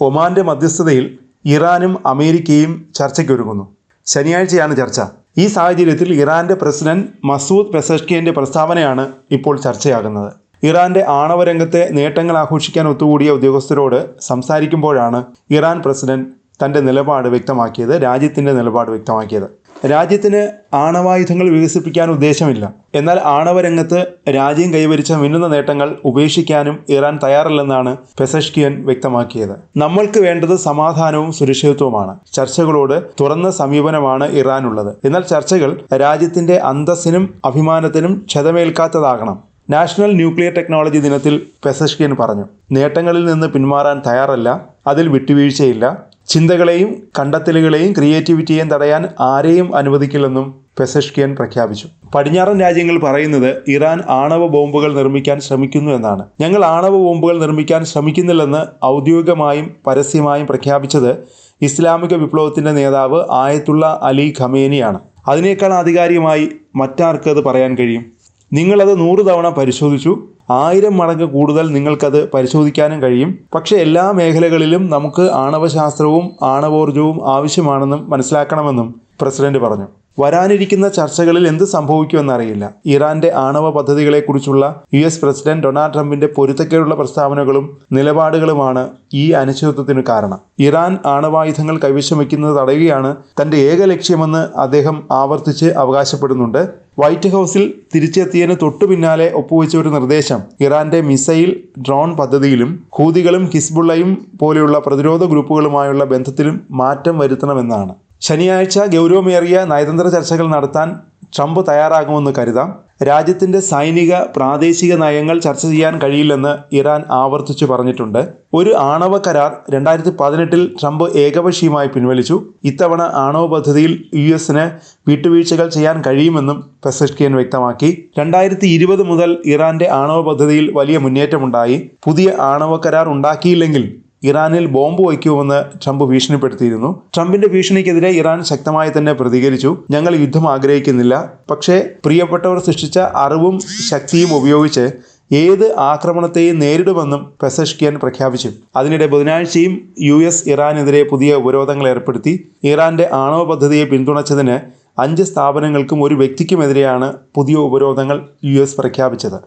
ഒമാന്റെ മധ്യസ്ഥതയിൽ ഇറാനും അമേരിക്കയും ചർച്ചയ്ക്കൊരുങ്ങുന്നു. ശനിയാഴ്ചയാണ് ചർച്ച. ഈ സാഹചര്യത്തിൽ ഇറാന്റെ പ്രസിഡന്റ് മസൂദ് പെസഷ്കിയന്റെ പ്രസ്താവനയാണ് ഇപ്പോൾ ചർച്ചയാകുന്നത്. ഇറാന്റെ ആണവരംഗത്തെ നേട്ടങ്ങൾ ആഘോഷിക്കാൻ ഒത്തുകൂടിയ ഉദ്യോഗസ്ഥരോട് സംസാരിക്കുമ്പോഴാണ് ഇറാൻ പ്രസിഡന്റ് തൻ്റെ നിലപാട് വ്യക്തമാക്കിയത്, രാജ്യത്തിൻ്റെ നിലപാട് വ്യക്തമാക്കിയത്. രാജ്യത്തിന് ആണവായുധങ്ങൾ വികസിപ്പിക്കാൻ ഉദ്ദേശമില്ല, എന്നാൽ ആണവരംഗത്ത് രാജ്യം കൈവരിച്ച മിന്നുന്ന നേട്ടങ്ങൾ ഉപേക്ഷിക്കാനും ഇറാൻ തയ്യാറല്ലെന്നാണ് പെസഷ്കിയൻ വ്യക്തമാക്കിയത്. നമ്മൾക്ക് വേണ്ടത് സമാധാനവും സുരക്ഷിതത്വവുമാണ്. ചർച്ചകളോട് തുറന്ന സമീപനമാണ് ഇറാനുള്ളത്. എന്നാൽ ചർച്ചകൾ രാജ്യത്തിന്റെ അന്തസ്സിനും അഭിമാനത്തിനും ക്ഷതമേൽക്കാത്തതാകണം. നാഷണൽ ന്യൂക്ലിയർ ടെക്നോളജി ദിനത്തിൽ പെസഷ്കിയൻ പറഞ്ഞു, നേട്ടങ്ങളിൽ നിന്ന് പിന്മാറാൻ തയ്യാറല്ല, അതിൽ വിട്ടുവീഴ്ചയില്ല. ചിന്തകളെയും കണ്ടെത്തലുകളെയും ക്രിയേറ്റിവിറ്റിയെയും തടയാൻ ആരെയും അനുവദിക്കില്ലെന്നും പെസഷ്കിയൻ പ്രഖ്യാപിച്ചു. പടിഞ്ഞാറൻ രാജ്യങ്ങൾ പറയുന്നത് ഇറാൻ ആണവ ബോംബുകൾ നിർമ്മിക്കാൻ ശ്രമിക്കുന്നു എന്നാണ്. ഞങ്ങൾ ആണവ ബോംബുകൾ നിർമ്മിക്കാൻ ശ്രമിക്കുന്നില്ലെന്ന് ഔദ്യോഗികമായും പരസ്യമായും പ്രഖ്യാപിച്ചത് ഇസ്ലാമിക വിപ്ലവത്തിന്റെ നേതാവ് ആയത്തുള്ള അലി ഖമേനിയാണ്. അതിനേക്കാൾ ആധികാരികമായി മറ്റാർക്ക് അത് പറയാൻ കഴിയും? നിങ്ങളത് 100 തവണ പരിശോധിച്ചു, 1000 മടങ്ങ് കൂടുതൽ നിങ്ങൾക്കത് പരിശോധിക്കാനും കഴിയും. പക്ഷേ എല്ലാ മേഖലകളിലും നമുക്ക് ആണവശാസ്ത്രവും ആണവോർജവും ആവശ്യമാണെന്നും മനസ്സിലാക്കണമെന്നും പ്രസിഡന്റ് പറഞ്ഞു. വരാനിരിക്കുന്ന ചർച്ചകളിൽ എന്ത് സംഭവിക്കുമെന്നറിയില്ല. ഇറാന്റെ ആണവ പദ്ധതികളെക്കുറിച്ചുള്ള US പ്രസിഡന്റ് ഡൊണാൾഡ് ട്രംപിന്റെ പൊരുത്തക്കേടുള്ള പ്രസ്താവനകളും നിലപാടുകളുമാണ് ഈ അനിശ്ചിതത്വത്തിന് കാരണം. ഇറാൻ ആണവായുധങ്ങൾ കൈവശം വയ്ക്കുന്നത് തടയുകയാണ് തന്റെ ഏക ലക്ഷ്യമെന്ന് അദ്ദേഹം ആവർത്തിച്ച് അവകാശപ്പെടുന്നുണ്ട്. വൈറ്റ് ഹൗസിൽ തിരിച്ചെത്തിയതിന് തൊട്ടു പിന്നാലെ ഒപ്പുവെച്ച ഒരു നിർദ്ദേശം ഇറാന്റെ മിസൈൽ ഡ്രോൺ പദ്ധതിയിലും ഹൂതികളും ഹിസ്ബുള്ളയും പോലെയുള്ള പ്രതിരോധ ഗ്രൂപ്പുകളുമായുള്ള ബന്ധത്തിലും മാറ്റം വരുത്തണമെന്നാണ്. ശനിയാഴ്ച ഗൗരവമേറിയ നയതന്ത്ര ചർച്ചകൾ നടത്താൻ ട്രംപ് തയ്യാറാകുമെന്ന് കരുതാം. രാജ്യത്തിന്റെ സൈനിക പ്രാദേശിക നയങ്ങൾ ചർച്ച ചെയ്യാൻ കഴിയില്ലെന്ന് ഇറാൻ ആവർത്തിച്ചു പറഞ്ഞിട്ടുണ്ട്. ഒരു ആണവ കരാർ 2018 ട്രംപ് ഏകപക്ഷീയമായി പിൻവലിച്ചു. ഇത്തവണ ആണവ പദ്ധതിയിൽ US-ന് വിട്ടുവീഴ്ചകൾ ചെയ്യാൻ കഴിയുമെന്നും പെസഷ്കിയൻ വ്യക്തമാക്കി. 2020 മുതൽ ഇറാന്റെ ആണവ പദ്ധതിയിൽ വലിയ മുന്നേറ്റമുണ്ടായി. പുതിയ ആണവ കരാർ ഉണ്ടാക്കിയില്ലെങ്കിൽ ഇറാനിൽ ബോംബ് വയ്ക്കുമെന്ന് ട്രംപ് ഭീഷണിപ്പെടുത്തിയിരുന്നു. ട്രംപിന്റെ ഭീഷണിക്കെതിരെ ഇറാൻ ശക്തമായി തന്നെ പ്രതികരിച്ചു. ഞങ്ങൾ യുദ്ധം ആഗ്രഹിക്കുന്നില്ല, പക്ഷേ പ്രിയപ്പെട്ടവർ സൃഷ്ടിച്ച അറിവും ശക്തിയും ഉപയോഗിച്ച് ഏത് ആക്രമണത്തെയും നേരിടുമെന്നും പെസഷ്കിയൻ പ്രഖ്യാപിച്ചു. അതിനിടെ ബുധനാഴ്ചയും US ഇറാനെതിരെ പുതിയ ഉപരോധങ്ങൾ ഏർപ്പെടുത്തി. ഇറാന്റെ ആണവ പദ്ധതിയെ പിന്തുണച്ചതിന് 5 സ്ഥാപനങ്ങൾക്കും ഒരു വ്യക്തിക്കുമെതിരെയാണ് പുതിയ ഉപരോധങ്ങൾ US പ്രഖ്യാപിച്ചത്.